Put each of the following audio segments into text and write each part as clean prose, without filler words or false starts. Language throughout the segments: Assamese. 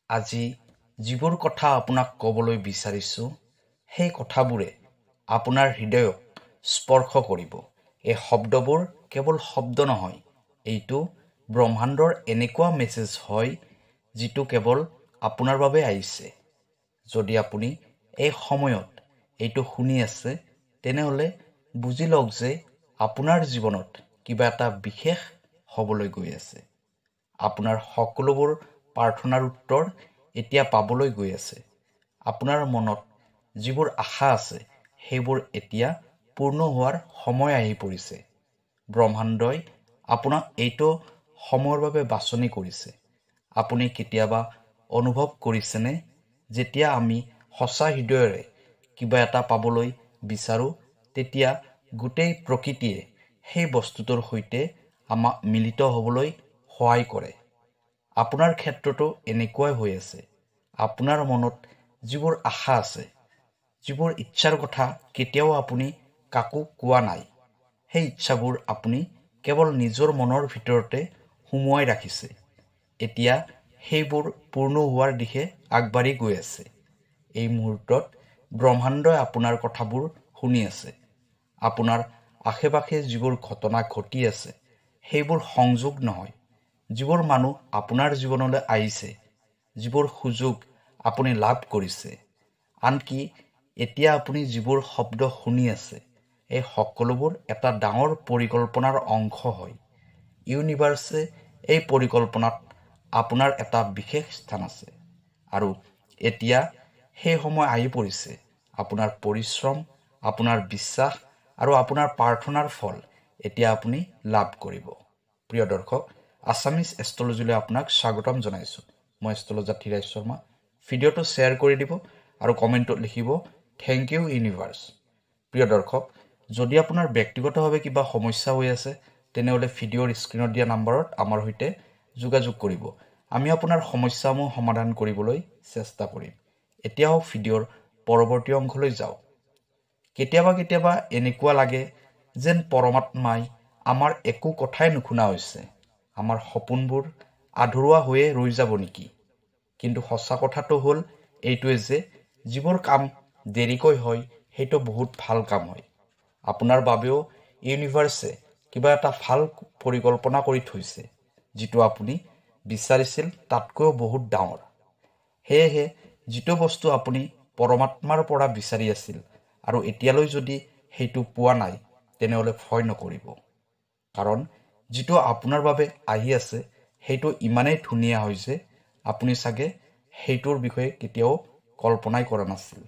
আজি যিবোৰ কথা আপোনাক ক'বলৈ বিচাৰিছোঁ সেই কথাবোৰে আপোনাৰ হৃদয়ক স্পৰ্শ কৰিব। এই শব্দবোৰ কেৱল শব্দ নহয়, এইটো ব্ৰহ্মাণ্ডৰ এনেকুৱা মেছেজ হয় যিটো কেৱল আপোনাৰ বাবে আহিছে। যদি আপুনি এই সময়ত এইটো শুনি আছে তেনেহ'লে বুজি লওক যে আপোনাৰ জীৱনত কিবা এটা বিশেষ হ'বলৈ গৈ আছে। আপোনাৰ সকলোবোৰ প্ৰাৰ্থনাৰ উত্তৰ এতিয়া পাবলৈ গৈ আছে। আপোনাৰ মনত যিবোৰ আশা আছে সেইবোৰ এতিয়া পূৰ্ণ হোৱাৰ সময় আহি পৰিছে। ব্ৰহ্মাণ্ডই আপোনাক এইটো সময়ৰ বাবে বাছনি কৰিছে। আপুনি কেতিয়াবা অনুভৱ কৰিছেনে যেতিয়া আমি সঁচা হৃদয়েৰে কিবা এটা পাবলৈ বিচাৰোঁ তেতিয়া গোটেই প্ৰকৃতিয়ে সেই বস্তুটোৰ সৈতে আমাক মিলিত হ'বলৈ সহায় কৰে। আপোনাৰ ক্ষেত্ৰতো এনেকুৱাই হৈ আছে। আপোনাৰ মনত যিবোৰ আশা আছে, যিবোৰ ইচ্ছাৰ কথা কেতিয়াও আপুনি কাকো কোৱা নাই, সেই ইচ্ছাবোৰ আপুনি কেৱল নিজৰ মনৰ ভিতৰতে সুমুৱাই ৰাখিছে। এতিয়া সেইবোৰ পূৰ্ণ হোৱাৰ দিশে আগবাঢ়ি গৈ আছে। এই মুহূৰ্তত ব্ৰহ্মাণ্ডই আপোনাৰ কথাবোৰ শুনি আছে। আপোনাৰ আশে-পাশে যিবোৰ ঘটনা ঘটি আছে সেইবোৰ সংযোগ নহয়। যিবোৰ মানুহ আপোনাৰ জীৱনলৈ আহিছে, যিবোৰ সুযোগ আপুনি লাভ কৰিছে, আনকি এতিয়া আপুনি যিবোৰ শব্দ শুনি আছে, এই সকলোবোৰ এটা ডাঙৰ পৰিকল্পনাৰ অংশ হয়। ইউনিভাৰ্ছে এই পৰিকল্পনাত আপোনাৰ এটা বিশেষ স্থান আছে। আৰু এতিয়া সেই সময় আহি পৰিছে। আপোনাৰ পৰিশ্ৰম, আপোনাৰ বিশ্বাস আৰু আপোনাৰ প্ৰাৰ্থনাৰ ফল এতিয়া আপুনি লাভ কৰিব। প্ৰিয় দৰ্শক, আছামিজ এষ্ট্ৰলজিলৈ আপোনাক স্বাগতম জনাইছোঁ। মই এষ্ট্ৰলজাৰ ধীৰাজ শৰ্মা। ভিডিঅ'টো শ্বেয়াৰ কৰি দিব আৰু কমেণ্টত লিখিব থেংক ইউ ইউনিভাৰ্ছ। প্ৰিয় দৰ্শক, যদি আপোনাৰ ব্যক্তিগতভাৱে কিবা সমস্যা হৈ আছে তেনেহ'লে ভিডিঅ'ৰ স্ক্ৰীণত দিয়া নম্বৰত আমাৰ সৈতে যোগাযোগ কৰিব। আমি আপোনাৰ সমস্যাসমূহ সমাধান কৰিবলৈ চেষ্টা কৰিম। এতিয়া ভিডিঅ'ৰ পৰৱৰ্তী অংশলৈ যাওঁ। কেতিয়াবা এনেকুৱা লাগে যেন পৰমাত্মাই আমাৰ একো কথাই নুশুনা হৈছে। আমাৰ সপোনবোৰ আধৰুৱা হৈয়ে ৰৈ যাব নেকি? কিন্তু সঁচা কথাটো হ'ল এইটোৱে যে যিবোৰ কাম দেৰিকৈ হয় সেইটো বহুত ভাল কাম হয়। আপোনাৰ বাবেও ইউনিভাৰ্ছে কিবা এটা ভাল পৰিকল্পনা কৰি থৈছে, যিটো আপুনি বিচাৰিছিল তাতকৈও বহুত ডাঙৰ। সেয়েহে যিটো বস্তু আপুনি পৰমাত্মাৰ পৰা বিচাৰি আছিল আৰু এতিয়ালৈ যদি সেইটো পোৱা নাই তেনেহ'লে ভয় নকৰিব। কাৰণ যিটো আপোনাৰ বাবে আহি আছে সেইটো ইমানেই ধুনীয়া হয় যে আপুনি চাগে সেইটোৰ বিষয়ে কেতিয়াও কল্পনাই কৰা নাছিল।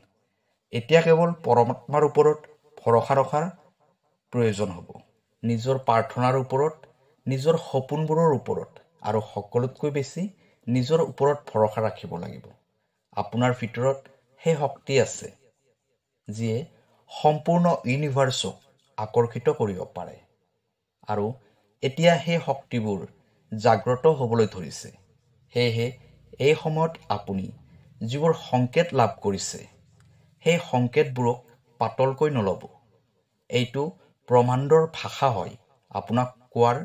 এতিয়া কেৱল পৰমাত্মাৰ ওপৰত ভৰসা ৰখাৰ প্ৰয়োজন হ'ব। নিজৰ প্ৰাৰ্থনাৰ ওপৰত, নিজৰ সপোনবোৰৰ ওপৰত আৰু সকলোতকৈ বেছি নিজৰ ওপৰত ভৰসা ৰাখিব লাগিব। আপোনাৰ ভিতৰত সেই শক্তি আছে যিয়ে সম্পূৰ্ণ ইউনিভাৰ্ছক আকৰ্ষিত কৰিব পাৰে। আৰু এতিয়া সেই শক্তিবোৰ জাগ্ৰত হ'বলৈ ধৰিছে। সেয়েহে এই সময়ত আপুনি যিবোৰ সংকেত লাভ কৰিছে সেই সংকেতবোৰক পাতলকৈ নল'ব। এইটো ব্ৰহ্মাণ্ডৰ ভাষা হয় আপোনাক কোৱাৰ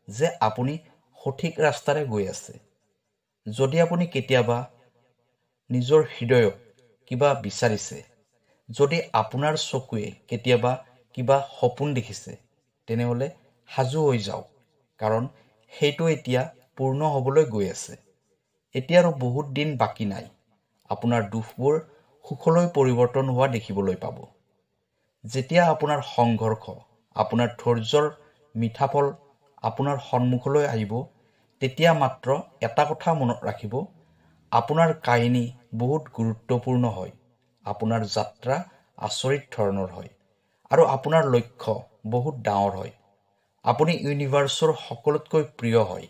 যে আপুনি সঠিক ৰাস্তাৰে গৈ আছে। যদি আপুনি কেতিয়াবা নিজৰ হৃদয়ক কিবা বিচাৰিছে, যদি আপোনাৰ চকুৱে কেতিয়াবা কিবা সপোন দেখিছে, তেনেহ'লে সাজু হৈ যাওক, কাৰণ সেইটো এতিয়া পূৰ্ণ হ'বলৈ গৈ আছে। এতিয়া আৰু বহুত দিন বাকী নাই। আপোনাৰ দুখবোৰ সুখলৈ পৰিৱৰ্তন হোৱা দেখিবলৈ পাব। যেতিয়া আপোনাৰ সংঘৰ্ষ, আপোনাৰ ধৈৰ্যৰ মিঠা ফল আপোনাৰ সন্মুখলৈ আহিব, তেতিয়া মাত্ৰ এটা কথা মনত ৰাখিব, আপোনাৰ কাহিনী বহুত গুৰুত্বপূৰ্ণ হয়, আপোনাৰ যাত্ৰা আচৰিত ধৰণৰ হয় আৰু আপোনাৰ লক্ষ্য বহুত ডাঙৰ হয়। আপুনি ইউনিভাৰ্ছৰ সকলোতকৈ প্ৰিয় হয়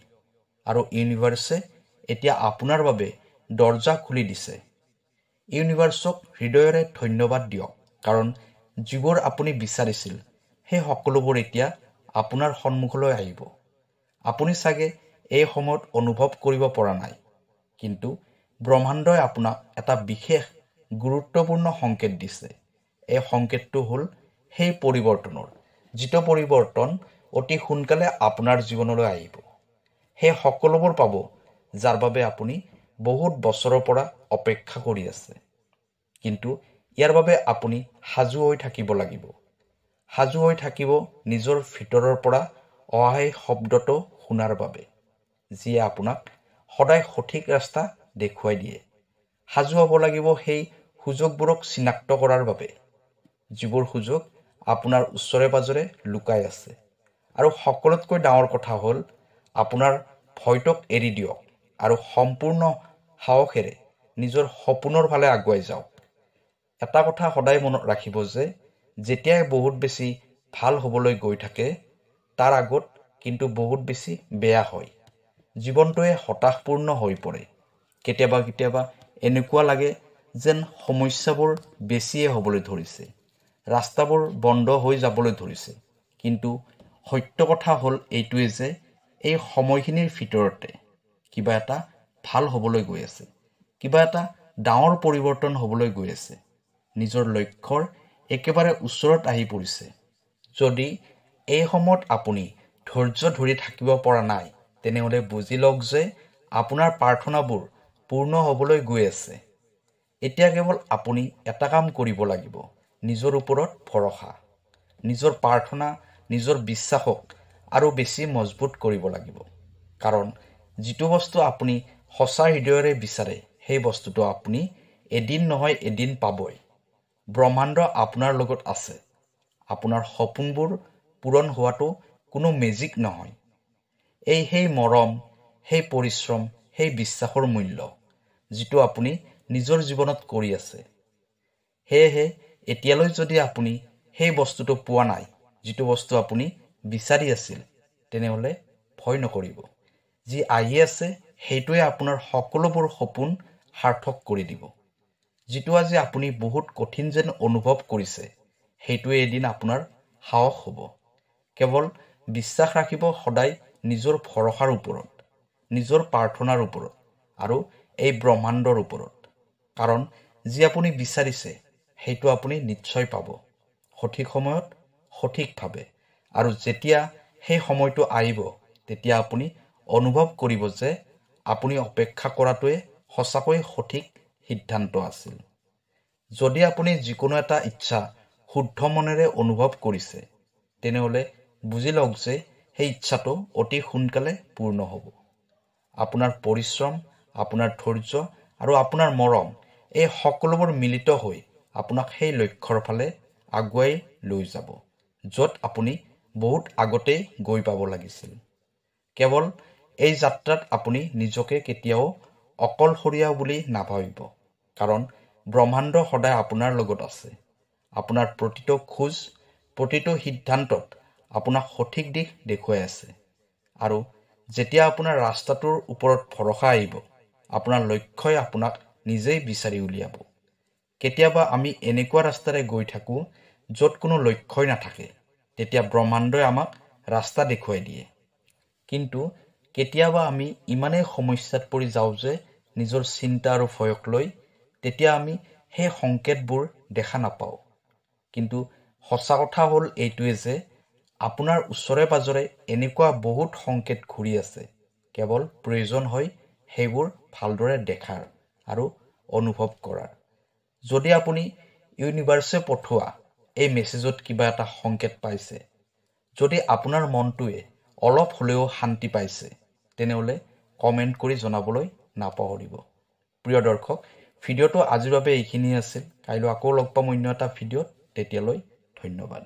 আৰু ইউনিভাৰ্ছে এতিয়া আপোনাৰ বাবে দৰ্জা খুলি দিছে। ইউনিভাৰ্ছক হৃদয়েৰে ধন্যবাদ দিয়ক, কাৰণ যিবোৰ আপুনি বিচাৰিছিল সেই সকলোবোৰ এতিয়া আপোনাৰ সন্মুখলৈ আহিব। আপুনি চাগে এই সময়ত অনুভৱ কৰিব পৰা নাই, কিন্তু ব্ৰহ্মাণ্ডই আপোনাক এটা বিশেষ গুৰুত্বপূৰ্ণ সংকেত দিছে। এই সংকেতটো হ'ল সেই পৰিৱৰ্তনৰ, যিটো পৰিৱৰ্তন অতি সোনকালে আপোনাৰ জীৱনলৈ আহিব। সেই সকলোবোৰ পাব যাৰ বাবে আপুনি বহুত বছৰৰ পৰা অপেক্ষা কৰি আছে। কিন্তু ইয়াৰ বাবে আপুনি সাজু হৈ থাকিব লাগিব। সাজু হৈ থাকিব নিজৰ ভিতৰৰ পৰা অহা সেই শব্দটো শুনাৰ বাবে, যিয়ে আপোনাক সদায় সঠিক ৰাস্তা দেখুৱাই দিয়ে। সাজু হ'ব লাগিব সেই সুযোগবোৰক চিনাক্ত কৰাৰ বাবে, যিবোৰ সুযোগ আপোনাৰ ওচৰে পাজৰে লুকাই আছে। আৰু সকলোতকৈ ডাঙৰ কথা হ'ল আপোনাৰ ভয়টোক এৰি দিয়ক আৰু সম্পূৰ্ণ সাহসেৰে নিজৰ সপোনৰ ফালে আগুৱাই যাওক। এটা কথা সদায় মনত ৰাখিব যে যেতিয়াই বহুত বেছি ভাল হ'বলৈ গৈ থাকে, তাৰ আগত কিন্তু বহুত বেছি বেয়া হয়। জীৱনটোৱে হতাশপূৰ্ণ হৈ পৰে। কেতিয়াবা এনেকুৱা লাগে যেন সমস্যাবোৰ বেছিয়ে হ'বলৈ ধৰিছে, ৰাস্তাবোৰ বন্ধ হৈ যাবলৈ ধৰিছে। কিন্তু সত্য কথা হ'ল এইটোৱে যে এই সময়খিনিৰ ভিতৰতে কিবা এটা ভাল হ'বলৈ গৈ আছে, কিবা এটা ডাঙৰ পৰিৱৰ্তন হ'বলৈ গৈ আছে। নিজৰ লক্ষ্যৰ একেবাৰে ওচৰত আহি পৰিছে। যদি এই সময়ত আপুনি ধৈৰ্য ধৰি থাকিব পৰা নাই, তেনেহ'লে বুজি লওক যে আপোনাৰ প্ৰাৰ্থনাবোৰ পূৰ্ণ হ'বলৈ গৈ আছে। এতিয়া কেৱল আপুনি এটা কাম কৰিব লাগিব, নিজৰ ওপৰত ভৰসা, নিজৰ প্ৰাৰ্থনা, নিজৰ বিশ্বাসক আৰু বেছি মজবুত কৰিব লাগিব। কাৰণ যিটো বস্তু আপুনি সঁচা হৃদয়েৰে বিচাৰে, সেই বস্তুটো আপুনি এদিন নহয় এদিন পাবই। ব্ৰহ্মাণ্ড আপোনাৰ লগত আছে। আপোনাৰ সপোনবোৰ পূৰণ হোৱাটো কোনো মেজিক নহয়। সেই মৰম, সেই পৰিশ্ৰম, সেই বিশ্বাসৰ মূল্য, যিটো আপুনি নিজৰ জীৱনত কৰি আছে। সেয়েহে এতিয়ালৈ যদি আপুনি সেই বস্তুটো পোৱা নাই, যিটো বস্তু আপুনি বিচাৰি আছিল, তেনেহ'লে ভয় নকৰিব। যি আহি আছে সেইটোৱে আপোনাৰ সকলোবোৰ সপোন সাৰ্থক কৰি দিব। যিটো আজি আপুনি বহুত কঠিন যেন অনুভৱ কৰিছে, সেইটোৱে এদিন আপোনাৰ সাহস হ'ব। কেৱল বিশ্বাস ৰাখিব সদায় নিজৰ ভৰসাৰ ওপৰত, নিজৰ প্ৰাৰ্থনাৰ ওপৰত আৰু এই ব্ৰহ্মাণ্ডৰ ওপৰত। কাৰণ যি আপুনি বিচাৰিছে সেইটো আপুনি নিশ্চয় পাব, সঠিক সময়ত, সঠিকভাৱে। আৰু যেতিয়া সেই সময়টো আহিব, তেতিয়া আপুনি অনুভৱ কৰিব যে আপুনি অপেক্ষা কৰাটোৱে সঁচাকৈ সঠিক সিদ্ধান্ত আছিল। যদি আপুনি যিকোনো এটা ইচ্ছা শুদ্ধ মনেৰে অনুভৱ কৰিছে, তেনেহ'লে বুজি লওক যে সেই ইচ্ছাটো অতি সোনকালে পূৰ্ণ হ'ব। আপোনাৰ পৰিশ্ৰম, আপোনাৰ ধৈৰ্য আৰু আপোনাৰ মৰম, এই সকলোবোৰ মিলিত হৈ আপোনাক সেই লক্ষ্যৰ ফালে আগুৱাই লৈ যাব, য'ত আপুনি বহুত আগতেই গৈ পাব লাগিছিল। কেৱল এই যাত্ৰাত আপুনি নিজকে কেতিয়াও অকলশৰীয়া বুলি নাভাবিব। কাৰণ ব্ৰহ্মাণ্ড সদায় আপোনাৰ লগত আছে। আপোনাৰ প্ৰতিটো খোজ, প্ৰতিটো সিদ্ধান্তত আপোনাক সঠিক দিশ দেখুৱাই আছে। আৰু যেতিয়া আপোনাৰ ৰাস্তাটোৰ ওপৰত ভৰসা আহিব, আপোনাৰ লক্ষ্যই আপোনাক নিজেই বিচাৰি উলিয়াব। কেতিয়াবা আমি এনেকুৱা ৰাস্তাৰে গৈ থাকোঁ য'ত কোনো লক্ষ্যই নাথাকে। তেতিয়া ব্ৰহ্মাণ্ডই আমাক ৰাস্তা দেখুৱাই দিয়ে। কিন্তু কেতিয়াবা আমি ইমানেই সমস্যাত পৰি যাওঁ যে নিজৰ চিন্তা আৰু ভয়ক লৈ তেতিয়া আমি সেই সংকেতবোৰ দেখা নাপাওঁ। কিন্তু সঁচা কথা হ'ল এইটোৱে যে আপোনাৰ ওচৰে পাজৰে এনেকুৱা বহুত সংকেত ঘূৰি আছে। কেৱল প্ৰয়োজন হয় সেইবোৰ ভালদৰে দেখাৰ আৰু অনুভৱ কৰাৰ। যদি আপুনি ইউনিভাৰ্ছে পঠোৱা এই মেছেজত কিবা এটা সংকেত পাইছে, যদি আপোনাৰ মনটোৱে অলপ হ'লেও শান্তি পাইছে, তেনেহ'লে কমেণ্ট কৰি জনাবলৈ নাপাহৰিব। প্ৰিয় দৰ্শক, ভিডিঅ'টো আজিৰ বাবে এইখিনিয়ে আছিল। কাইলৈ আকৌ লগ পাম অন্য এটা ভিডিঅ'ত। তেতিয়ালৈ ধন্যবাদ।